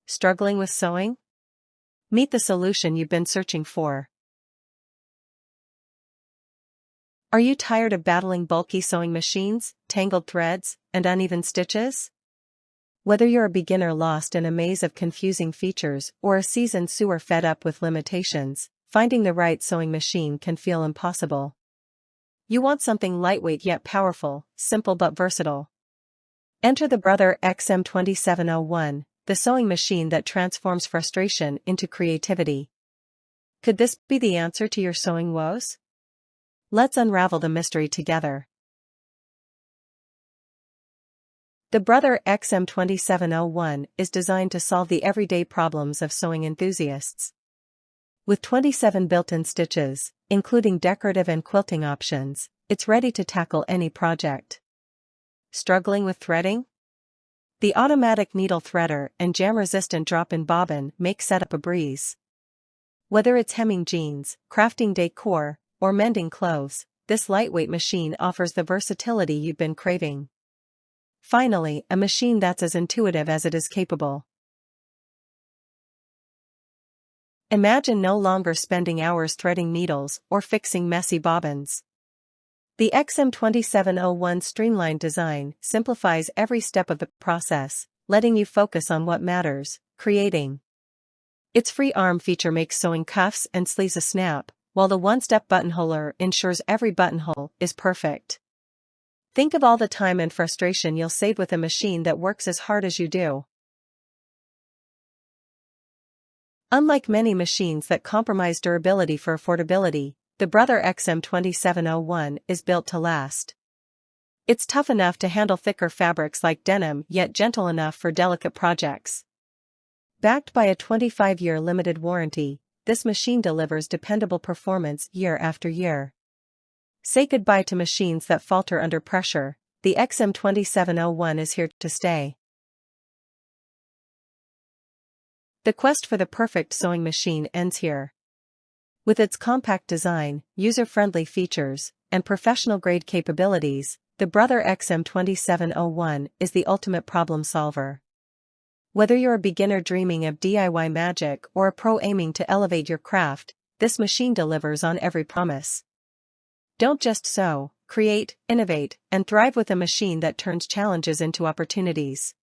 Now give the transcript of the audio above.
Struggling with sewing? Meet the solution you've been searching for. Are you tired of battling bulky sewing machines, tangled threads, and uneven stitches? Whether you're a beginner lost in a maze of confusing features or a seasoned sewer fed up with limitations, finding the right sewing machine can feel impossible. You want something lightweight yet powerful, simple but versatile. Enter the Brother XM2701, the sewing machine that transforms frustration into creativity. Could this be the answer to your sewing woes? Let's unravel the mystery together. The Brother XM2701 is designed to solve the everyday problems of sewing enthusiasts. With 27 built-in stitches, including decorative and quilting options, it's ready to tackle any project. Struggling with threading? The automatic needle threader and jam-resistant drop-in bobbin make setup a breeze. Whether it's hemming jeans, crafting decor, or mending clothes, this lightweight machine offers the versatility you've been craving. Finally, a machine that's as intuitive as it is capable. Imagine no longer spending hours threading needles or fixing messy bobbins. The XM2701's streamlined design simplifies every step of the process, letting you focus on what matters, creating. Its free arm feature makes sewing cuffs and sleeves a snap, while the one-step buttonholer ensures every buttonhole is perfect. Think of all the time and frustration you'll save with a machine that works as hard as you do. Unlike many machines that compromise durability for affordability, the Brother XM2701 is built to last. It's tough enough to handle thicker fabrics like denim yet gentle enough for delicate projects. Backed by a 25-year limited warranty, this machine delivers dependable performance year after year. Say goodbye to machines that falter under pressure. The XM2701 is here to stay. The quest for the perfect sewing machine ends here. With its compact design, user-friendly features, and professional-grade capabilities, the Brother XM2701 is the ultimate problem solver. Whether you're a beginner dreaming of DIY magic or a pro aiming to elevate your craft, this machine delivers on every promise. Don't just sew, create, innovate, and thrive with a machine that turns challenges into opportunities.